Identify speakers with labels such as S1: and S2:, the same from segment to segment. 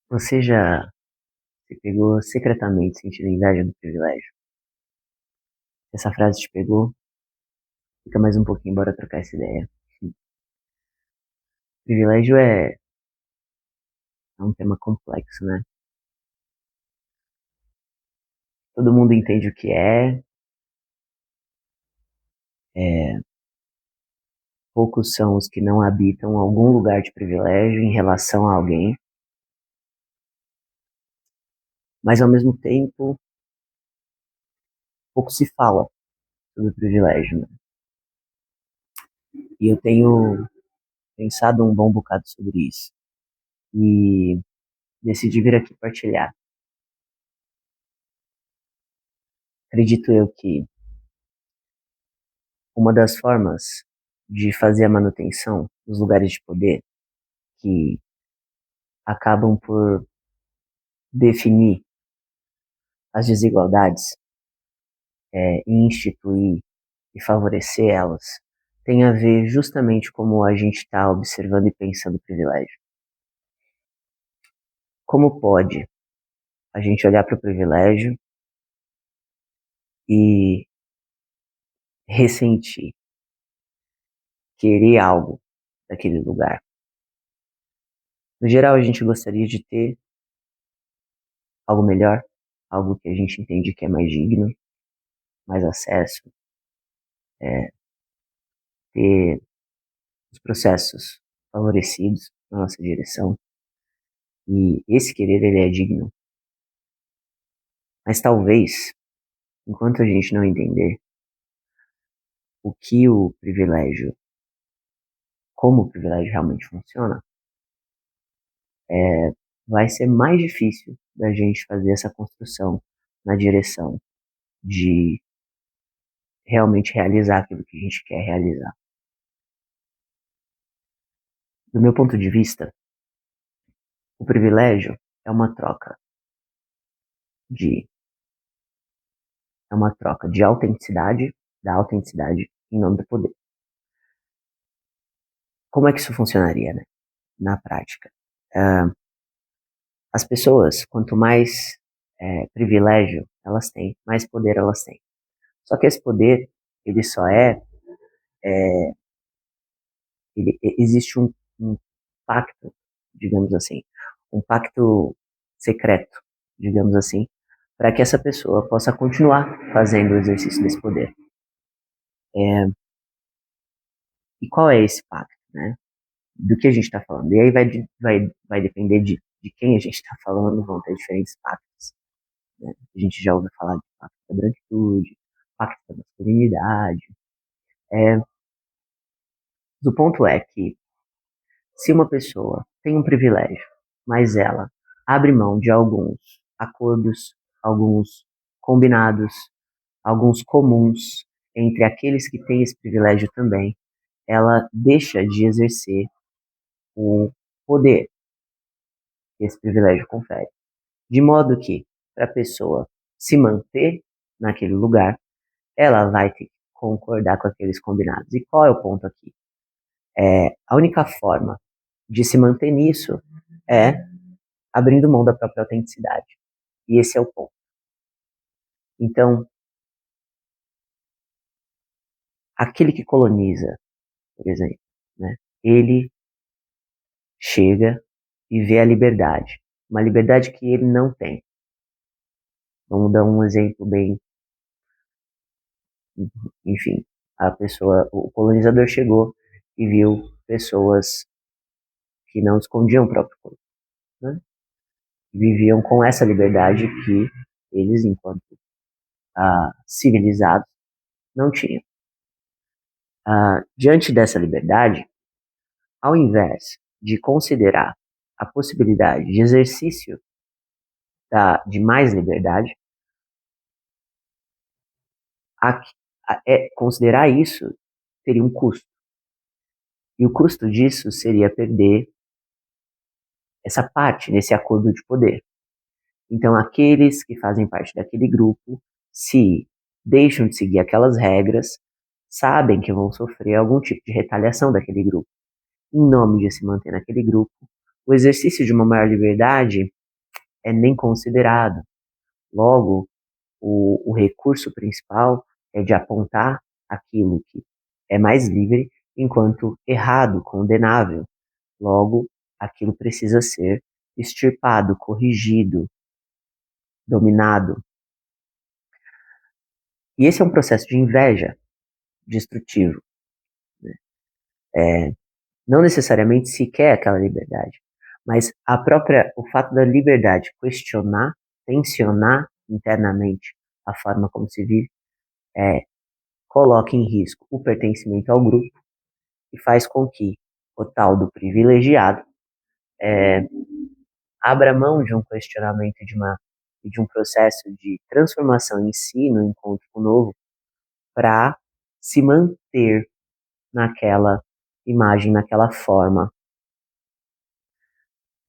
S1: Você já se pegou secretamente sentindo inveja do privilégio? Se essa frase te pegou, fica mais um pouquinho, bora trocar essa ideia. Privilégio é um tema complexo, né? Todo mundo entende o que é, poucos são os que não habitam algum lugar de privilégio em relação a alguém, mas ao mesmo tempo, pouco se fala sobre privilégio, né? E eu tenho pensado um bom bocado sobre isso e decidi vir aqui partilhar. Acredito eu que uma das formas de fazer a manutenção dos lugares de poder que acabam por definir as desigualdades e instituir e favorecer elas tem a ver justamente como a gente está observando e pensando o privilégio. Como pode a gente olhar para o privilégio e ressentir, querer algo daquele lugar? No geral, a gente gostaria de ter algo melhor, algo que a gente entende que é mais digno, mais acesso, ter os processos favorecidos na nossa direção. E esse querer, ele é digno. Mas talvez, enquanto a gente não entender o que o privilégio, como o privilégio realmente funciona, vai ser mais difícil da gente fazer essa construção na direção de realmente realizar aquilo que a gente quer realizar. Do meu ponto de vista, o privilégio é uma troca de autenticidade, da autenticidade em nome do poder. Como é que isso funcionaria, né? Na prática? As pessoas, quanto mais privilégio elas têm, mais poder elas têm. Só que esse poder, ele só existe um pacto, digamos assim, um pacto secreto, digamos assim, para que essa pessoa possa continuar fazendo o exercício desse poder. E qual é esse pacto, né? Do que a gente está falando? E aí vai depender de quem a gente está falando, vão ter diferentes pactos, né? A gente já ouviu falar de pacto da branquitude, pacto da masculinidade. É, o ponto é que se uma pessoa tem um privilégio, mas ela abre mão de alguns acordos, alguns combinados, alguns comuns entre aqueles que têm esse privilégio também, ela deixa de exercer o poder que esse privilégio confere. De modo que, para a pessoa se manter naquele lugar, ela vai ter que concordar com aqueles combinados. E qual é o ponto aqui? A única forma de se manter nisso é abrindo mão da própria autenticidade. E esse é o ponto. Então, aquele que coloniza, por exemplo, né, ele chega e vê a liberdade. Uma liberdade que ele não tem. Vamos dar um exemplo bem. Enfim, o colonizador chegou e viu pessoas que não escondiam o próprio corpo, né? Viviam com essa liberdade que eles, enquanto civilizados, não tinham. Diante dessa liberdade, ao invés de considerar a possibilidade de exercício de mais liberdade, considerar isso teria um custo. E o custo disso seria perder essa parte nesse acordo de poder. Então, aqueles que fazem parte daquele grupo, se deixam de seguir aquelas regras, sabem que vão sofrer algum tipo de retaliação daquele grupo. Em nome de se manter naquele grupo, o exercício de uma maior liberdade é nem considerado. Logo, o recurso principal é de apontar aquilo que é mais livre, enquanto errado, condenável. Logo, aquilo precisa ser extirpado, corrigido, dominado. E esse é um processo de inveja destrutivo. É, não necessariamente se quer aquela liberdade, mas o fato da liberdade questionar, tensionar internamente a forma como se vive, coloca em risco o pertencimento ao grupo e faz com que o tal do privilegiado abra mão de um questionamento e de um processo de transformação em si, no encontro com o novo, para se manter naquela imagem, naquela forma,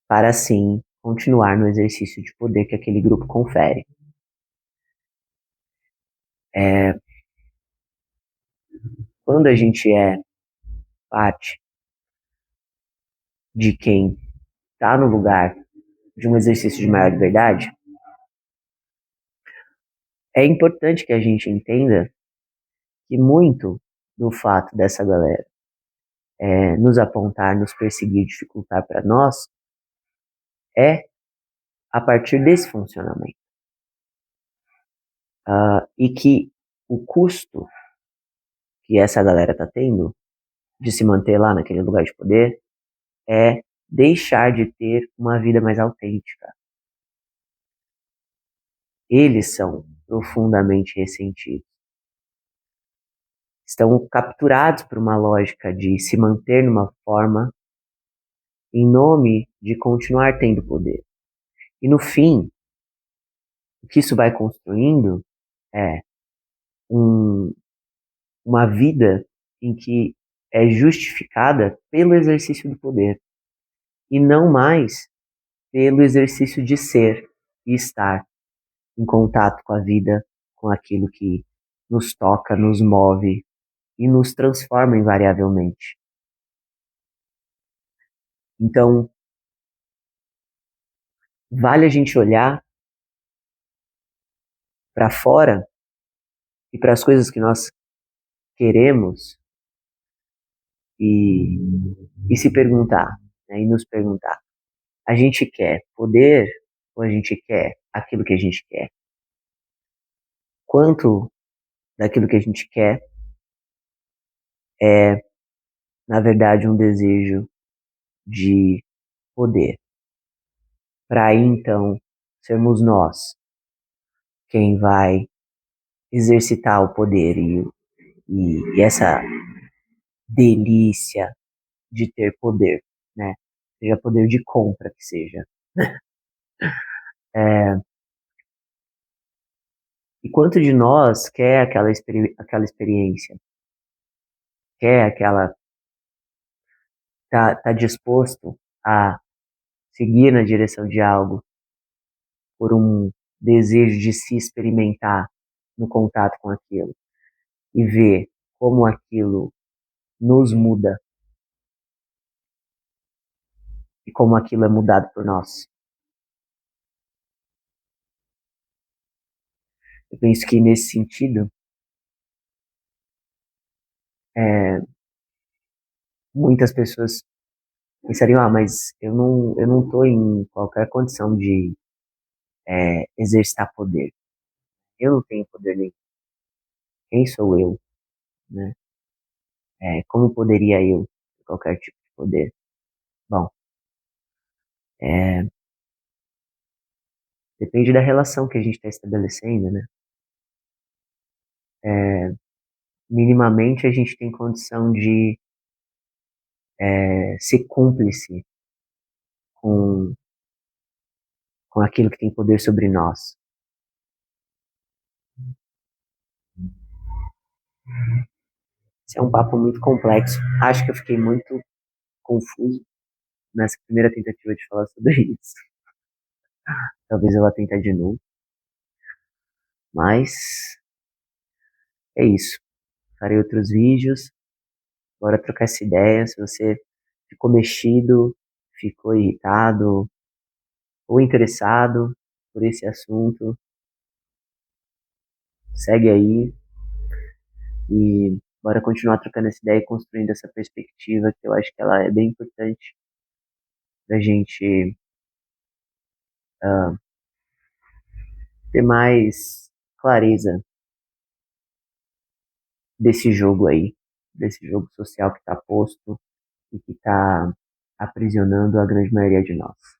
S1: para assim continuar no exercício de poder que aquele grupo confere. É, quando a gente é parte de quem está no lugar de um exercício de maior liberdade, é importante que a gente entenda que muito do fato dessa galera nos apontar, nos perseguir, dificultar para nós, é a partir desse funcionamento. E que o custo que essa galera está tendo de se manter lá naquele lugar de poder é deixar de ter uma vida mais autêntica. Eles são profundamente ressentidos. Estão capturados por uma lógica de se manter numa forma em nome de continuar tendo poder. E no fim, o que isso vai construindo é um, uma vida em que é justificada pelo exercício do poder e não mais pelo exercício de ser e estar em contato com a vida, com aquilo que nos toca, nos move e nos transforma invariavelmente. Então, vale a gente olhar para fora e para as coisas que nós queremos e, e se perguntar, né, e nos perguntar: a gente quer poder ou a gente quer aquilo que a gente quer? Quanto daquilo que a gente quer é, na verdade, um desejo de poder? Para aí, então, sermos nós quem vai exercitar o poder e essa delícia de ter poder, né? Seja poder de compra que seja. É, e quanto de nós quer aquela experiência, quer aquela, tá disposto a seguir na direção de algo por um desejo de se experimentar no contato com aquilo e ver como aquilo nos muda e como aquilo é mudado por nós. Eu penso que nesse sentido, é, muitas pessoas pensariam, mas eu não tô em qualquer condição de exercitar poder. Eu não tenho poder nenhum. Quem sou eu, né? Como poderia eu ter qualquer tipo de poder? Bom, é, depende da relação que a gente está estabelecendo, né? É, minimamente a gente tem condição de ser cúmplice com, com aquilo que tem poder sobre nós. Esse é um papo muito complexo. Acho que eu fiquei muito confuso nessa primeira tentativa de falar sobre isso. Talvez eu vá tentar de novo, mas é isso. Farei outros vídeos. Bora trocar essa ideia. Se você ficou mexido, ficou irritado, ou interessado por esse assunto, segue aí e bora continuar trocando essa ideia e construindo essa perspectiva que eu acho que ela é bem importante da gente uh, ter mais clareza desse jogo aí, desse jogo social que está posto e que está aprisionando a grande maioria de nós.